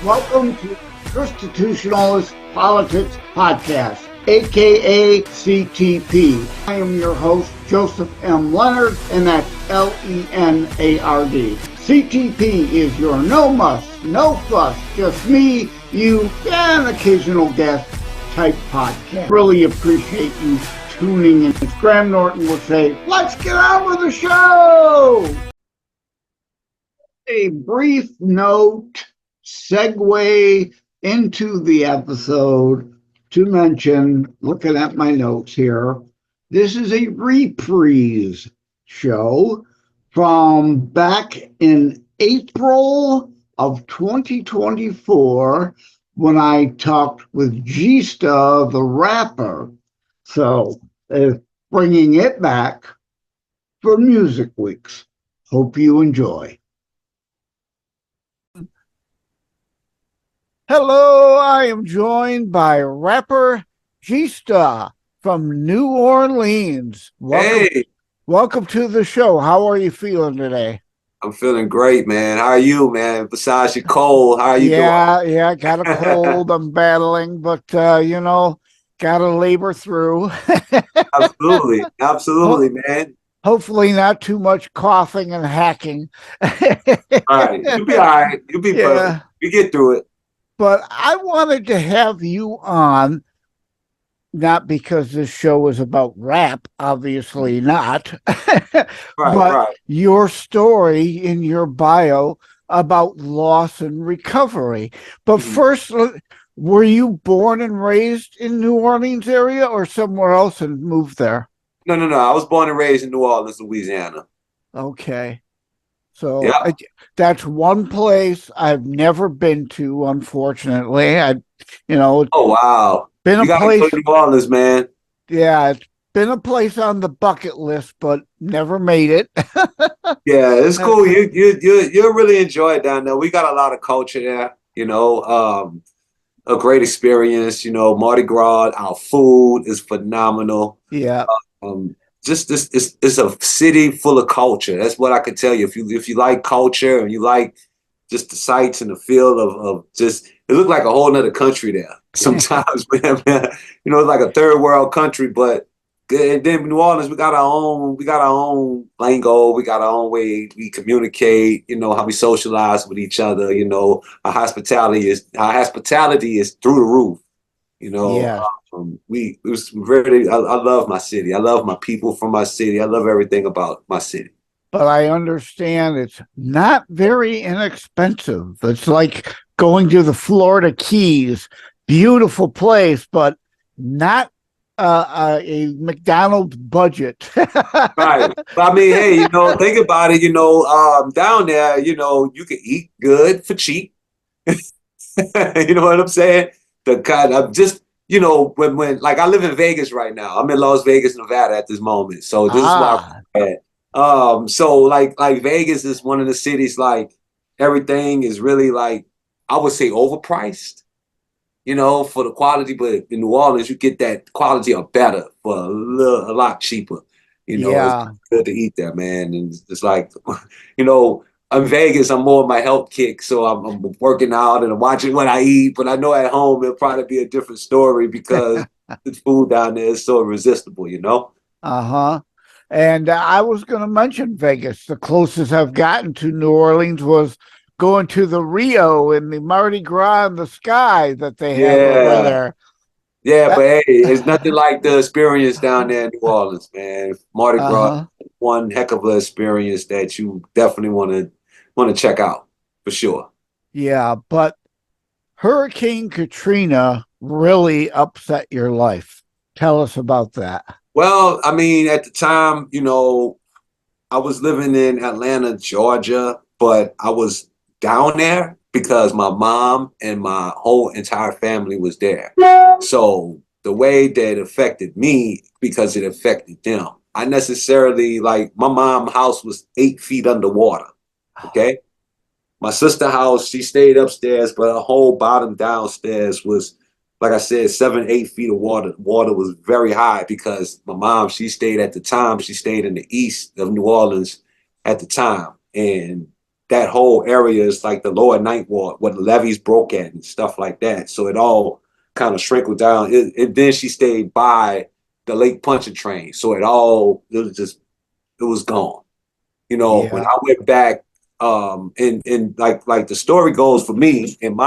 Welcome to Constitutionalist Politics Podcast, aka CTP. I am your host, Joseph M. Leonard, and that's Lenard. CTP is your no muss, no fuss, just me, you, and occasional guest type podcast. Really appreciate you tuning in. As Graham Norton would say, let's get on with the show! A brief note, segue into the episode to mention, looking at my notes here, this is a reprise show from back in April of 2024 when I talked with Gsta, the rapper. So, bringing it back for Music Weeks. Hope you enjoy. Hello, I am joined by rapper Gsta from New Orleans. Welcome to the show. How are you feeling today? I'm feeling great, man. How are you, man? Besides your cold, how are you doing? Yeah, got a cold. I'm battling, but, got to labor through. Absolutely, man. Hopefully not too much coughing and hacking. All right. You'll be all right. You'll be perfect. We get through it. But I wanted to have you on, not because this show is about rap, obviously not, but your story in your bio about loss and recovery. But first, were you born and raised in New Orleans area or somewhere else and moved there? No. I was born and raised in New Orleans, Louisiana. Okay. So that's one place I've never been to, unfortunately. Oh, wow. Been you gotta go to New Orleans, man. Yeah, it's been a place on the bucket list, but never made it. Yeah, it's cool. You'll really enjoy it down there. We got a lot of culture there, a great experience, Mardi Gras. Our food is phenomenal. Yeah. Just this it's a city full of culture. That's what I could tell you. If you like culture and you like just the sights and the feel of just, it looked like a whole nother country there sometimes, man. It's like a third world country, but and then New Orleans, we got our own lingo, we got our own way we communicate, how we socialize with each other, our hospitality is through the roof. I love my city. I love my people from my city. I love everything about my city. But I understand it's not very inexpensive. It's like going to the Florida Keys. Beautiful place, but not a McDonald's budget. Right. But I mean, hey, think about it, down there, you can eat good for cheap. You know what I'm saying? The kind of just, when like I live in Vegas right now. I'm in Las Vegas, Nevada at this moment. So this is why I'm at. So like Vegas is one of the cities, like everything is really like, I would say overpriced, for the quality, but in New Orleans you get that quality or better for a lot cheaper. It's good to eat there, man. And it's like, in Vegas, I'm more on my health kick, so I'm working out and I'm watching what I eat. But I know at home it'll probably be a different story because the food down there is so irresistible, And I was going to mention Vegas. The closest I've gotten to New Orleans was going to the Rio and the Mardi Gras in the sky that they have over there. Yeah, but hey, it's nothing like the experience down there in New Orleans, man. Mardi Gras, one heck of an experience that you definitely want to check out for sure. Yeah, but Hurricane Katrina really upset your life. Tell us about that. Well, I mean, at the time, I was living in Atlanta, Georgia, but I was down there because my mom and my whole entire family was there. So the way that it affected me, because it affected them, I necessarily, like, my mom's house was 8 feet underwater, okay? My sister's house, she stayed upstairs, but her whole bottom downstairs was, like I said, 7, 8 feet of water. Water was very high because my mom, she stayed in the east of New Orleans at the time. And that whole area is like the lower ninth ward, where the levees broke at and stuff like that. So it all kind of shrinkled down. Then she stayed by the Lake Pontchartrain. So it was gone. You know, when I went back, and like the story goes for me and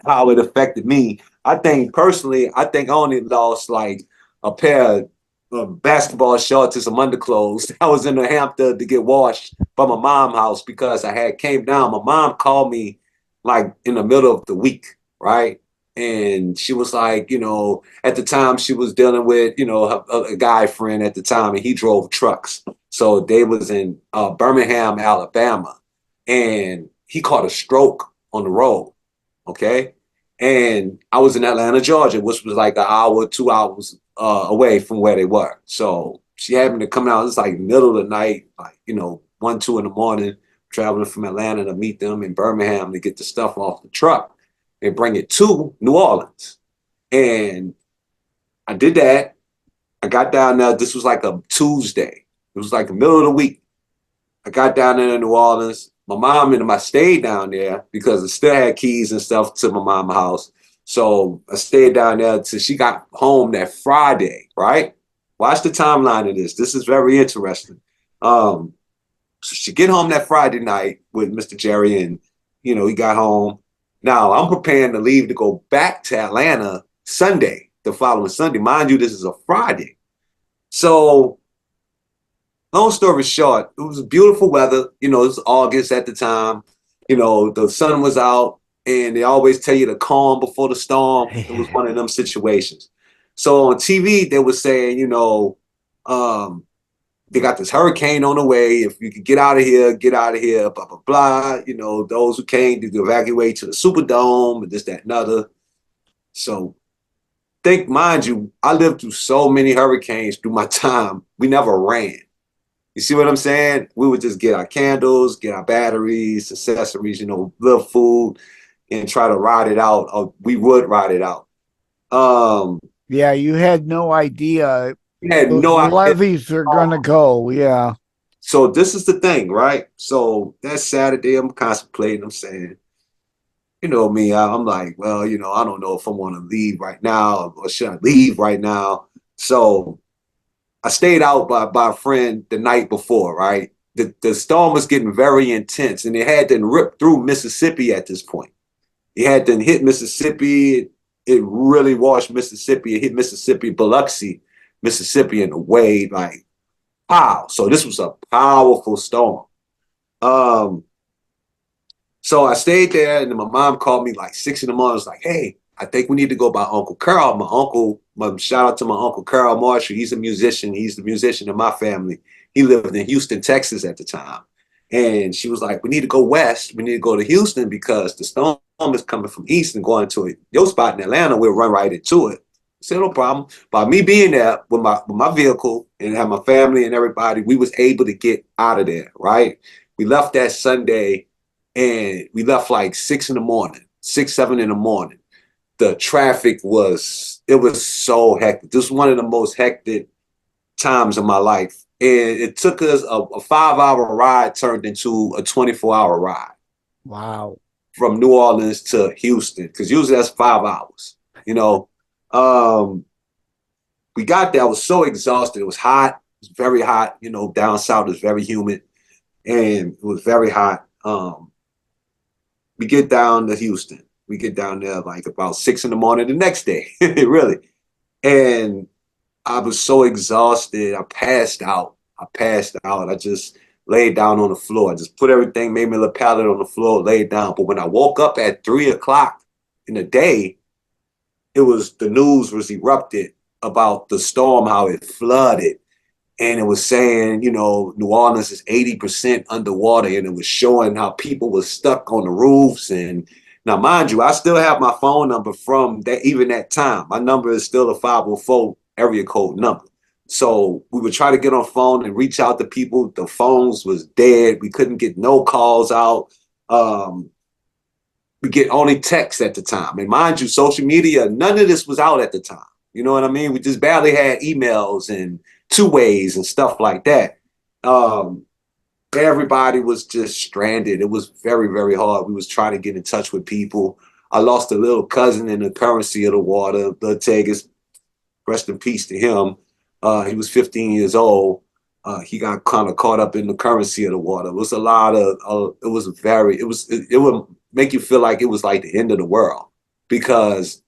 how it affected me, I think personally, I only lost like a pair of basketball shorts and some underclothes. I was in the Hampton to get washed by my mom's house because I had came down. My mom called me like in the middle of the week, right? And she was like, you know, at the time she was dealing with, you know, a guy friend at the time, and he drove trucks. So they was in Birmingham, Alabama, and he caught a stroke on the road. Okay. And I was in Atlanta, Georgia, which was like an hour, 2 hours away from where they were. So she happened to come out. It's like middle of the night, like, you know, 1, 2 in the morning, traveling from Atlanta to meet them in Birmingham to get the stuff off the truck and bring it to New Orleans. And I did that. I got down there. This was like a Tuesday. It was like the middle of the week. I got down there in New Orleans. My mom and I stayed down there because I still had keys and stuff to my mom's house. So I stayed down there till she got home that Friday, right? Watch the timeline of this. This is very interesting. So she get home that Friday night with Mr. Jerry, and, you know, he got home. Now I'm preparing to leave to go back to Atlanta Sunday, the following Sunday. Mind you, this is a Friday. So long story short, it was beautiful weather. You know, it was August at the time. You know, the sun was out, and they always tell you the calm before the storm. It was one of them situations. So on TV, they were saying, you know, they got this hurricane on the way. If you could get out of here, blah, blah, blah. You know, those who came to evacuate to the Superdome and this, that, and other. So mind you, I lived through so many hurricanes through my time. We never ran. You see what I'm saying? We would just get our candles, get our batteries, accessories, you know, little food, and try to ride it out. Or we would ride it out. Yeah, you had no idea. Had no idea. Levees are gonna go. Yeah. So this is the thing, right? So that Saturday, I'm contemplating. I'm saying, you know me, I'm like, well, you know, I don't know if I want to leave right now or should I leave right now. So I stayed out by a friend the night before, right? The storm was getting very intense, and it had to rip through Mississippi at this point. It had to hit Mississippi. It really washed Mississippi. It hit Mississippi, Biloxi, Mississippi in a way like, wow. So this was a powerful storm. So I stayed there, and then my mom called me like 6 in the morning. I was like, hey, I think we need to go by Uncle Carl. Shout out to my Uncle Carl Marshall. He's a musician. He's the musician in my family. He lived in Houston, Texas at the time. And she was like, we need to go west. We need to go to Houston because the storm is coming from east and going to your spot in Atlanta. We'll run right into it. I said, no problem. By me being there with my vehicle and have my family and everybody, we was able to get out of there, right? We left that Sunday, and we left like 6 in the morning, 6, 7 in the morning. The traffic was so hectic. This was one of the most hectic times of my life. And it took us a 5-hour ride turned into a 24-hour ride. Wow. From New Orleans to Houston, because usually that's 5 hours, you know. We got there. I was so exhausted. It was hot. It was very hot. You know, down south is very humid, and it was very hot. We get down to Houston. We get down there like about 6 in the morning the next day, really. And I was so exhausted. I passed out. I just laid down on the floor. I just put everything, made me a little pallet on the floor, laid down. But when I woke up at 3 o'clock in the day, the news was erupted about the storm, how it flooded. And it was saying, you know, New Orleans is 80% underwater, and it was showing how people were stuck on the roofs. And now, mind you, I still have my phone number from even that time. My number is still a 504 area code number. So we would try to get on phone and reach out to people. The phones was dead. We couldn't get no calls out. We get only texts at the time. And mind you, social media, none of this was out at the time. You know what I mean? We just barely had emails and two ways and stuff like that. everybody was just stranded. It was very, very hard. We was trying to get in touch with people. I lost a little cousin in the currency of the water. The Tegas, rest in peace to him. He was 15 years old. He got kind of caught up in the currency of the water. It was a lot of, it would make you feel like it was like the end of the world, because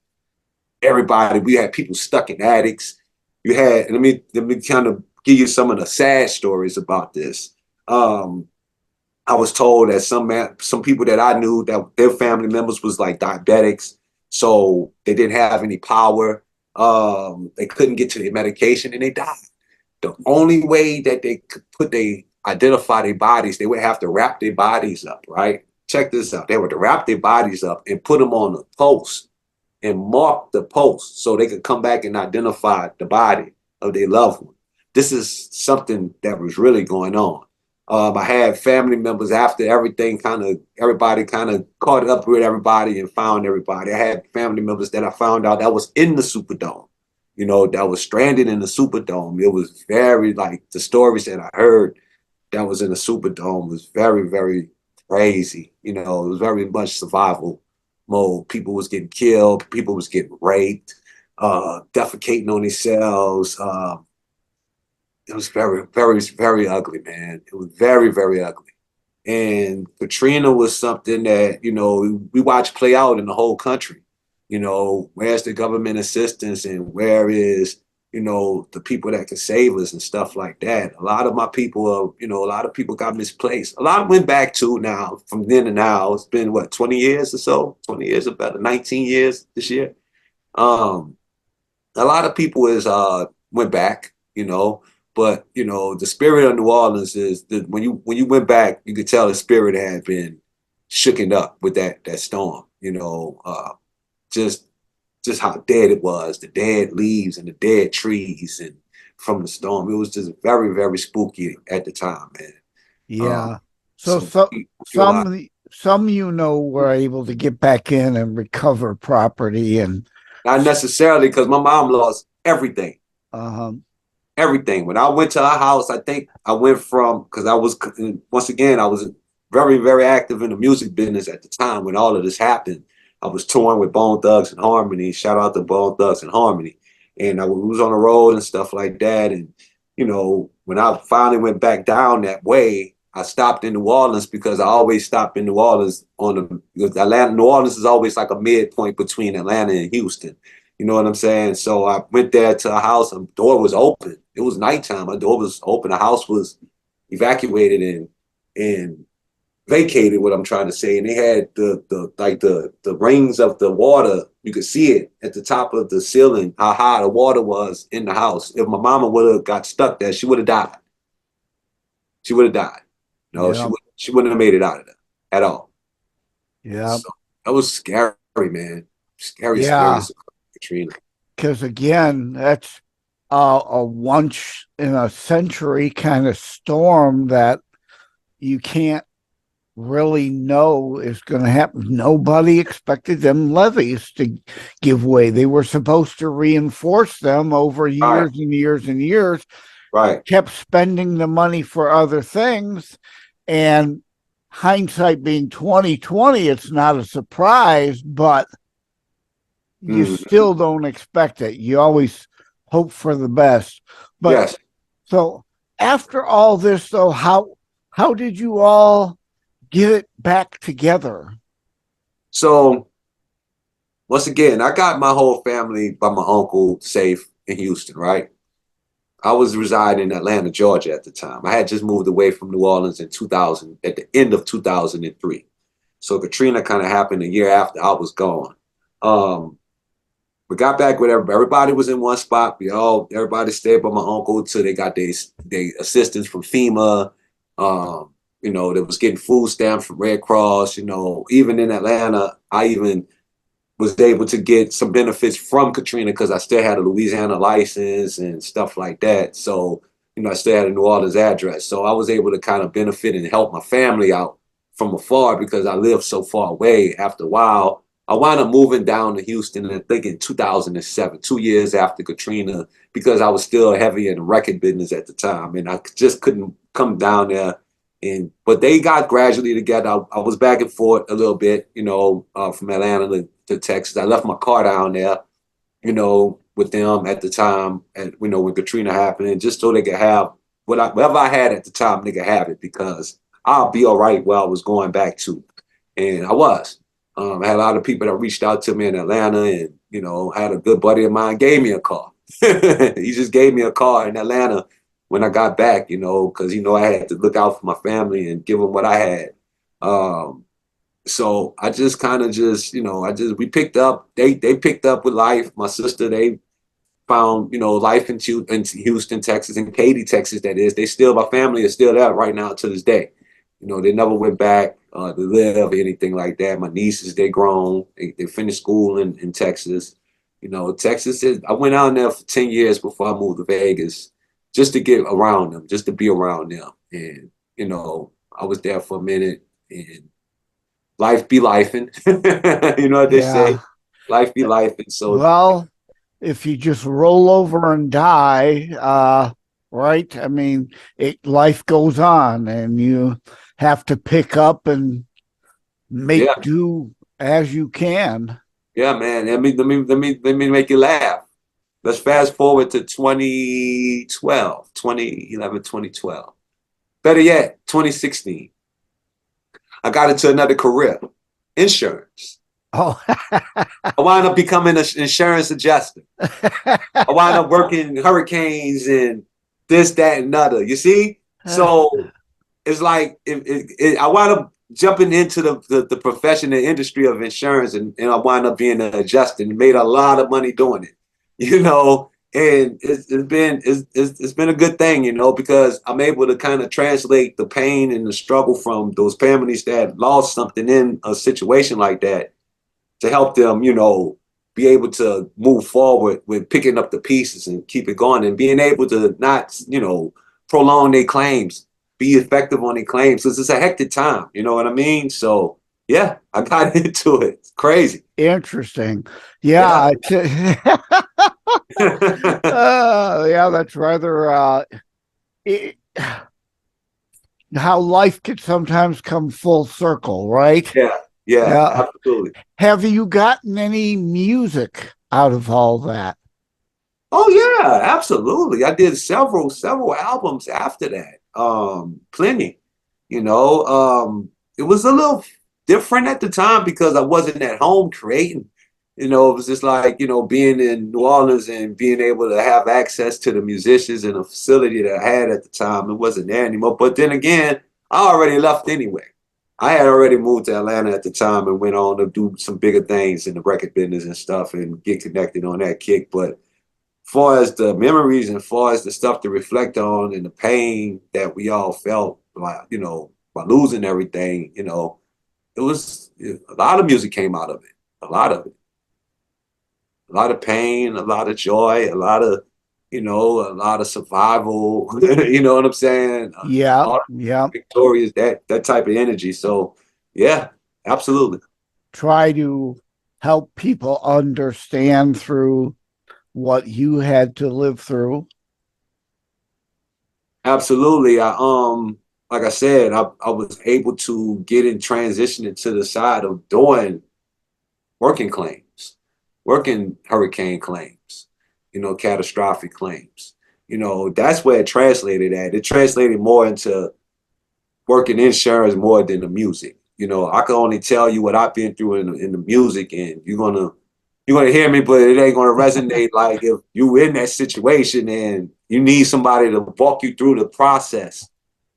we had people stuck in attics. You had, let me kind of give you some of the sad stories about this. I was told that some people that I knew, that their family members was like diabetics, so they didn't have any power. They couldn't get to their medication and they died. The only way that they could identify their bodies, they would have to wrap their bodies up, right? Check this out. They would wrap their bodies up and put them on a post and mark the post so they could come back and identify the body of their loved one. This is something that was really going on. I had family members after everybody kind of caught up with everybody and found everybody. I had family members that I found out that was in the Superdome, you know, that was stranded in the Superdome. It was very, like, the stories that I heard that was in the Superdome was very, very crazy. You know, it was very much survival mode. People was getting killed. People was getting raped, defecating on themselves. It was very, very, very ugly, man. It was very, very ugly. And Katrina was something that, you know, we watched play out in the whole country. You know, where's the government assistance and where is, you know, the people that can save us and stuff like that. A lot of my people are, you know, a lot of people got misplaced. A lot went back to now, from then to now. It's been, what, 20 years or so? 20 years or better, 19 years this year. A lot of people went back, you know. But, you know, the spirit of New Orleans is that when you went back, you could tell the spirit had been shooken up with that storm, you know, just how dead it was, the dead leaves and the dead trees and from the storm. It was just very, very spooky at the time, man. Yeah. Some, you know, were able to get back in and recover property, and not necessarily, because my mom lost everything. Everything. When I went to her house, I think I went from, because I was, once again, I was very, very active in the music business at the time when all of this happened. I was touring with Bone Thugs-n-Harmony. Shout out to Bone Thugs-n-Harmony. And I was on the road and stuff like that. And, you know, when I finally went back down that way, I stopped in New Orleans, because I always stopped in New Orleans because New Orleans is always like a midpoint between Atlanta and Houston. You know what I'm saying? So I went there to a house, and the door was open. It was nighttime. My door was open. The house was evacuated and vacated, what I'm trying to say. And they had the rings of the water. You could see it at the top of the ceiling, how high the water was in the house. If my mama would have got stuck there, she would have died. She would have died. No, yeah. She wouldn't have made it out of there at all. Yeah. So that was scary, man. Scary, yeah. Scary. Katrina. Because again, that's a once in a century kind of storm that you can't really know is going to happen. Nobody expected them levees to give way. They were supposed to reinforce them over years and years and years. Right. Kept spending the money for other things, and hindsight being 2020, it's not a surprise, but you still don't expect it. You always hope for the best. But yes. So after all this, though, how did you all get it back together? So once again, I got my whole family by my uncle safe in Houston, right? I was residing in Atlanta, Georgia at the time. I had just moved away from New Orleans in 2000, at the end of 2003. So Katrina kind of happened a year after I was gone. We got back with everybody was in one spot. Everybody stayed by my uncle till they got their assistance from FEMA. You know, they was getting food stamps from Red Cross. You know, even in Atlanta, I even was able to get some benefits from Katrina because I still had a Louisiana license and stuff like that. So, you know, I still had a New Orleans address. So I was able to kind of benefit and help my family out from afar because I lived so far away. After a while, I wound up moving down to Houston, I think in 2007, 2 years after Katrina, because I was still heavy in the record business at the time. And I just couldn't come down there But they got gradually together. I was back and forth a little bit, you know, from Atlanta to Texas. I left my car down there, you know, with them at the time, and you know, when Katrina happened, and just so they could have whatever I had at the time, they could have it, because I'll be all right where I was going back to, and I was. I had a lot of people that reached out to me in Atlanta, and you know, had a good buddy of mine gave me a car. He just gave me a car in Atlanta when I got back, you know, because you know I had to look out for my family and give them what I had. So I just kind of just, you know, we picked up. They picked up with life. My sister, they found, you know, life in Houston, Texas, and Katy, Texas. That is, my family is still there right now to this day. You know, they never went back to live or anything like that. My nieces, they grown. They finished school in Texas. You know, Texas is. I went out there for 10 years before I moved to Vegas, just to get around them, just to be around them. And you know, I was there for a minute, and life be lifing. You know what they say, life be lifing. So, well, if you just roll over and die, right? I mean, life goes on, and you have to pick up and make do as you can. Yeah, man. Let me make you laugh. Let's fast forward to 2011, 2012. Better yet, 2016. I got into another career, insurance. Oh, I wound up becoming an insurance adjuster. I wound up working hurricanes and this, that, and other. You see? So it's like I wound up jumping into the profession and industry of insurance, and I wound up being an adjuster and made a lot of money doing it. You know, and it's been a good thing, you know, because I'm able to kind of translate the pain and the struggle from those families that lost something in a situation like that, to help them, you know, be able to move forward with picking up the pieces and keep it going, and being able to not, you know, prolong their claims, be effective on their claims, because it's a hectic time, you know what I mean? So yeah, I got into it. It's crazy. Interesting. Yeah. Yeah, that's rather how life could sometimes come full circle, right? Yeah, absolutely. Have you gotten any music out of all that? Oh yeah, absolutely. I did several albums after that. Plenty. You know, it was a little different at the time because I wasn't at home creating. You know, it was just like, you know, being in New Orleans and being able to have access to the musicians and a facility that I had at the time. It wasn't there anymore. But then again, I already left anyway. I had already moved to Atlanta at the time and went on to do some bigger things in the record business and stuff and get connected on that kick. But far as the memories and far as the stuff to reflect on and the pain that we all felt, like, you know, by losing everything, you know, a lot of music came out of it. A lot of it. A lot of pain, a lot of joy, a lot of, you know, a lot of survival. You know what I'm saying? Yeah. Victorious, that type of energy. So yeah, absolutely. Try to help people understand through what you had to live through. Absolutely. Like I said, I was able to get in transition into the side of doing working claims, working hurricane claims, you know, catastrophic claims. You know, that's where it translated at. It translated more into working insurance more than the music. You know, I can only tell you what I've been through in the music, and you're gonna hear me, but it ain't gonna resonate like if you in that situation and you need somebody to walk you through the process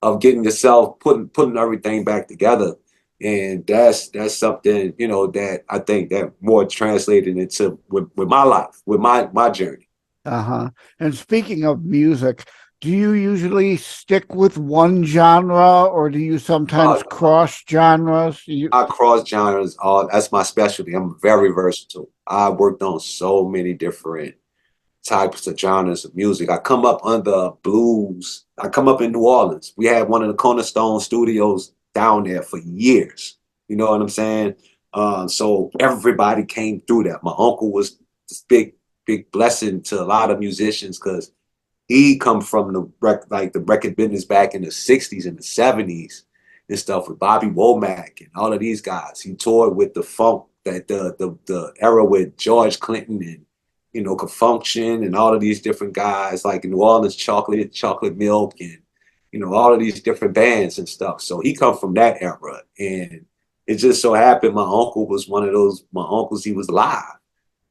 of getting yourself putting everything back together. And that's something, you know, that I think that more translated into with my life, with my journey. And speaking of music, do you usually stick with one genre, or do you sometimes cross genres? I cross genres. That's my specialty. I'm very versatile. I worked on so many different types of genres of music. I come up under blues. I come up in New Orleans. We had one of the Cornerstone studios down there for years. You know what I'm saying? So everybody came through that. My uncle was this big blessing to a lot of musicians because he come from the record business back in the 60s and the 70s and stuff with Bobby Womack and all of these guys. He toured with the funk, that the era with George Clinton and, you know, Confunction and all of these different guys, like in New Orleans Chocolate Milk, and, you know, all of these different bands and stuff. So he come from that era. And it just so happened my uncle was one of those, my uncles, he was live.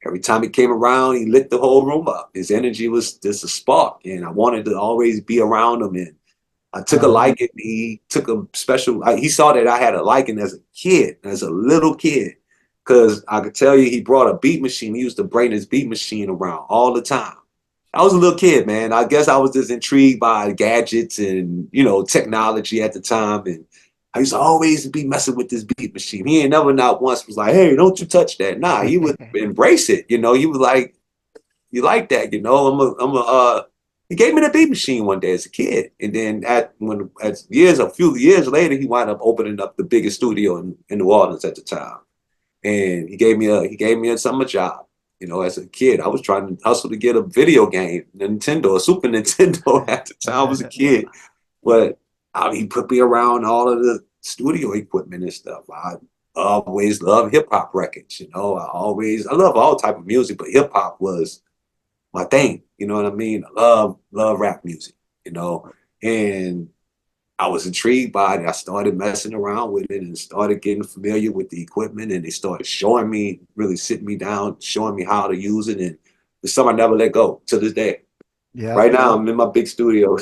Every time he came around, he lit the whole room up. His energy was just a spark, and I wanted to always be around him. And I took a liking. He took a special. He saw that I had a liking as a kid, as a little kid, because I could tell you he brought a beat machine. He used to bring his beat machine around all the time. I was a little kid, man. I guess I was just intrigued by gadgets and, you know, technology at the time, and I used to always be messing with this beat machine. He ain't never not once was like, hey, don't you touch that. Nah, he would embrace it. You know, he was like, you like that, you know, he gave me the beat machine one day as a kid. And then a few years later, he wound up opening up the biggest studio in New Orleans at the time. And he gave me a summer job. You know, as a kid, I was trying to hustle to get a video game, a Super Nintendo at the time I was a kid. But he put me around all of the studio equipment and stuff. I always loved hip hop records. You know, I love all type of music, but hip hop was my thing. You know what I mean? I love rap music. You know, and I was intrigued by it. I started messing around with it and started getting familiar with the equipment, and they started showing me, really sitting me down, showing me how to use it. And it's something I never let go to this day. Yeah. Right now, I'm in my big studio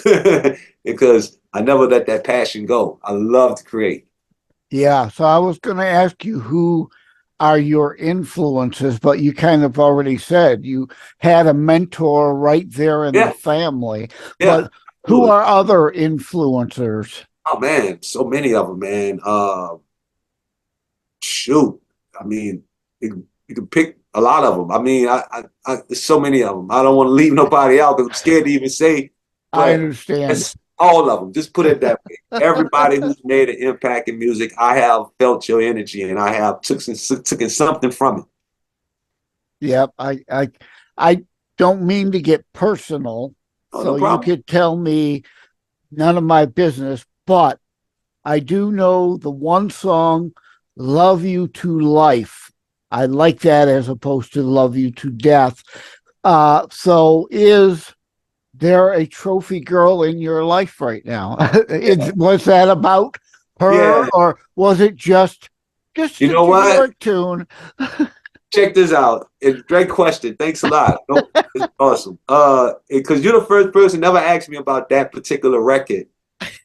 because I never let that passion go. I love to create. Yeah. So I was going to ask you, who are your influences, but you kind of already said you had a mentor right there in the family. Yeah. But who are other influencers? Oh, man, so many of them, man. Shoot. I mean, you can pick a lot of them. I mean, there's so many of them. I don't want to leave nobody out because I'm scared to even say. I understand. All of them. Just put it that way. Everybody who's made an impact in music, I have felt your energy, and I have taken something from it. Yep. I don't mean to get personal, so you could tell me none of my business, but I do know the one song, Love You to Life. I like that as opposed to Love You to Death. So is there a trophy girl in your life right now? Was that about her, or was it just a generic tune? Check this out. It's a great question. Thanks a lot. It's awesome. Because you're the first person never asked me about that particular record.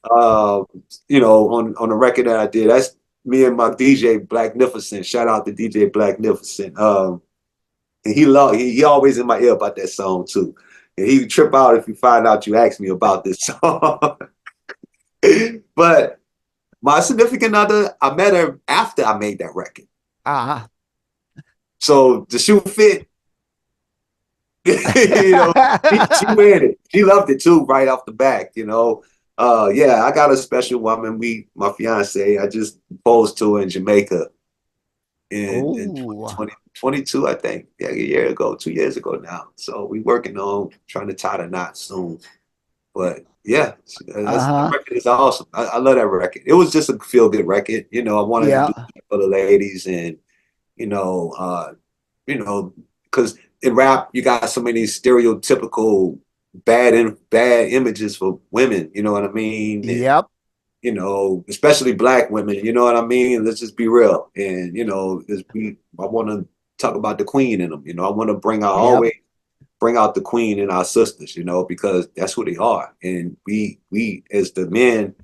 You know, on the record that I did. That's me and my DJ Blacknificent. Shout out to DJ Blacknificent. And he always in my ear about that song too. And he would trip out if you find out you asked me about this song. But my significant other, I met her after I made that record. So the shoe fit. You know, she wearing it. She loved it too, right off the back, you know. Yeah, I got a special woman. My fiance, I just proposed to her in Jamaica in 2022, I think. Yeah, a year ago, 2 years ago now. So we working on trying to tie the knot soon. But yeah, that record is awesome. I love that record. It was just a feel good record. You know, I wanted to do it for the ladies, and you know, because in rap you got so many stereotypical bad images for women. You know what I mean? Yep. You know, especially black women, you know what I mean? Let's just be real. And, you know, I want to talk about the queen in them. You know, I want to always bring out the queen in our sisters, you know, because that's who they are. And we as the men,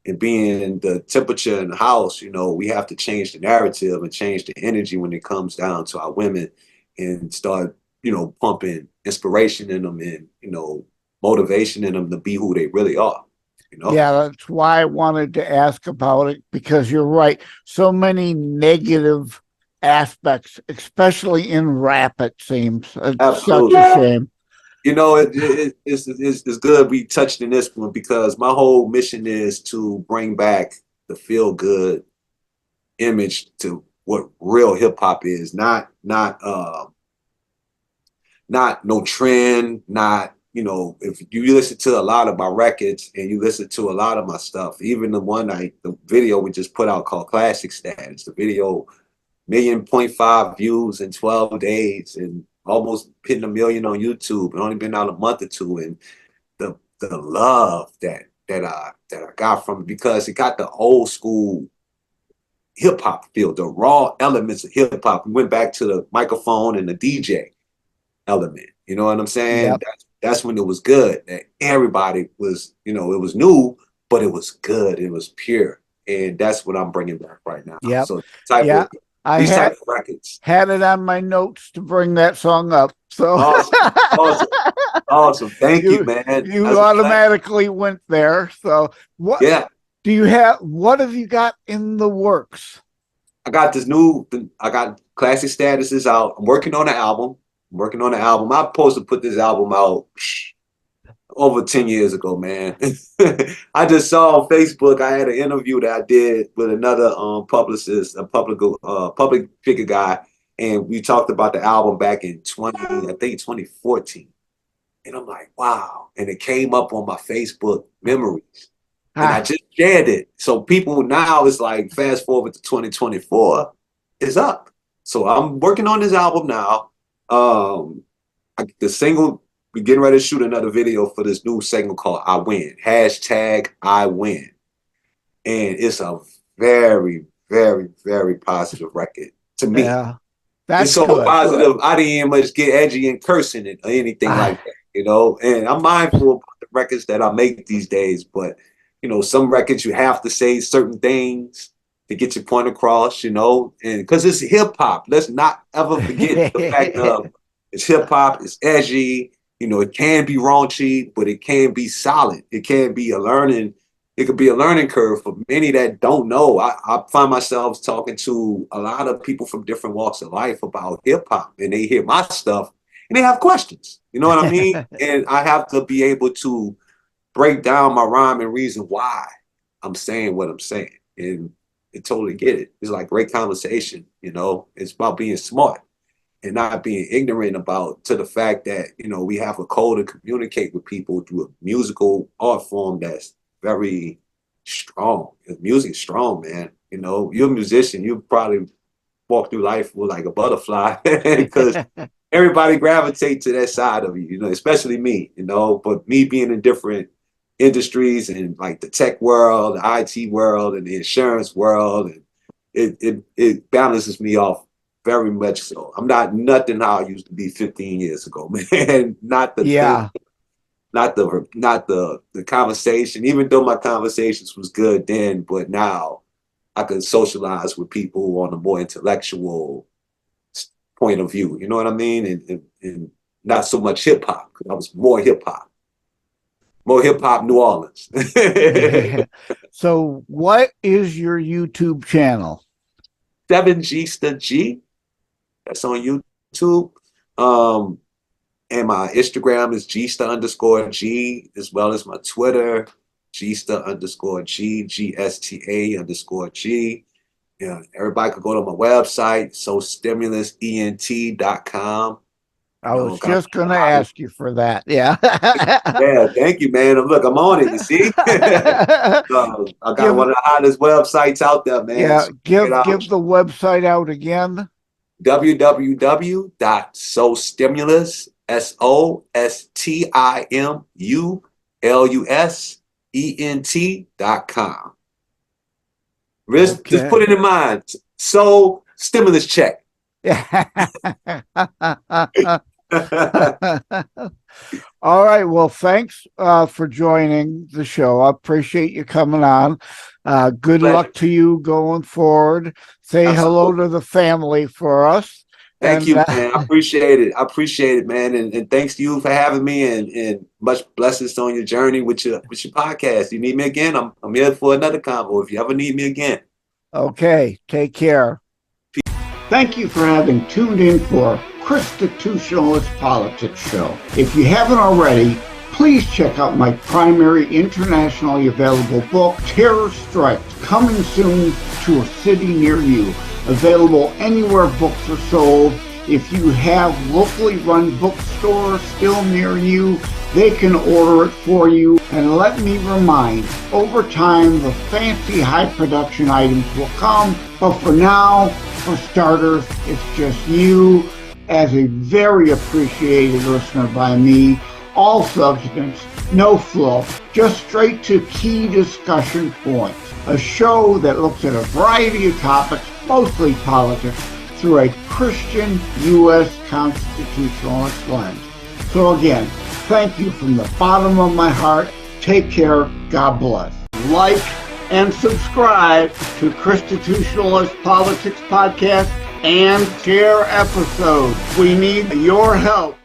and being the temperature in the house, you know, we have to change the narrative and change the energy when it comes down to our women, and start, you know, pumping inspiration in them, and, you know, motivation in them to be who they really are. You know? Yeah, that's why I wanted to ask about it, because you're right. So many negative aspects, especially in rap, it seems. It's Absolutely. Such a shame. You know, it's good we touched in this one, because my whole mission is to bring back the feel good image to what real hip hop is. Not no trend, not you know, if you listen to a lot of my records and you listen to a lot of my stuff, even the video we just put out called Classic Status, the video 1.5 million views in 12 days and almost hitting 1 million on YouTube and only been out a month or two. And the love that I got from it, because it got the old school hip hop feel, the raw elements of hip hop. We went back to the microphone and the DJ element. You know what I'm saying? Yep. That's when it was good. That everybody was, you know, it was new, but it was good. It was pure, and that's what I'm bringing back right now. Yep. So these type of records. Had it on my notes to bring that song up. So awesome. Thank you, man. You automatically went there. So what? Yeah. Do you have? What have you got in the works? I got Classic Status is out. I'm working on an album. I'm supposed to put this album out over 10 years ago, man. I just saw on Facebook, I had an interview that I did with another publicist, a public figure guy, and we talked about the album back in 2014. And I'm like, wow. And it came up on my Facebook memories. And I just shared it. So people now, it's like, fast forward to 2024, it's up. So I'm working on this album now. The single, we're getting ready to shoot another video for this new single called I Win, #I Win. And it's a very, very, very positive record to me. Yeah, that's it's so good. Positive. I didn't even much get edgy and cursing it or anything like that, you know. And I'm mindful of the records that I make these days, but you know, some records you have to say certain things to get your point across, you know, and because it's hip hop. Let's not ever forget the fact of it's hip hop, it's edgy, you know, it can be raunchy, but it can be solid. It can be it could be a learning curve for many that don't know. I find myself talking to a lot of people from different walks of life about hip hop, and they hear my stuff and they have questions. You know what I mean? And I have to be able to break down my rhyme and reason why I'm saying what I'm saying. And they totally get it. It's like great conversation, you know. It's about being smart and not being ignorant to the fact that, you know, we have a code to communicate with people through a musical art form that's very strong. Music is strong, man. You know, you're a musician, you probably walk through life with like a butterfly because everybody gravitate to that side of you, you know, especially me, you know. But me being in different industries and like the tech world, the IT world, and the insurance world, and it balances me off very much so. I'm not nothing how I used to be 15 years ago, man. Not the conversation, even though my conversations was good then, but now I can socialize with people on a more intellectual point of view. You know what I mean? And not so much hip hop, because I was more hip hop. More hip hop New Orleans. So what is your YouTube channel? JLenardDetroit. That's on YouTube. And my Instagram is Gsta_G, as well as my Twitter, Gsta_G, GSTA_G. Yeah, everybody could go to my website, SoStimulusENT.com. I was just going to ask you for that. Yeah. Yeah, thank you, man. Look, I'm on it, you see? I got one of the hottest websites out there, man. Yeah, so give the website out again. www.SoStimulus, SoStimulusENT.com. Just put it in mind. So stimulus check. All right. Well, thanks for joining the show. I appreciate you coming on. Good luck to you going forward. Say hello to the family for us. Thank you, man. I appreciate it. Man. And thanks to you for having me, and much blessings on your journey with your podcast. You need me again? I'm here for another convo if you ever need me again. Okay. Take care. Thank you for having tuned in for Constitutionalist Politics Show. If you haven't already, please check out my primary internationally available book, Terror Strikes, coming soon to a city near you. Available anywhere books are sold. If you have locally run bookstores still near you, they can order it for you. And let me remind, over time, the fancy high production items will come. But for now, for starters, it's just you as a very appreciated listener by me. All substance, no fluff, just straight to key discussion points. A show that looks at a variety of topics, mostly politics, through a Christian U.S. constitutionalist lens. So again, thank you from the bottom of my heart. Take care. God bless. Like and subscribe to Constitutionalist Politics Podcast and share episodes. We need your help.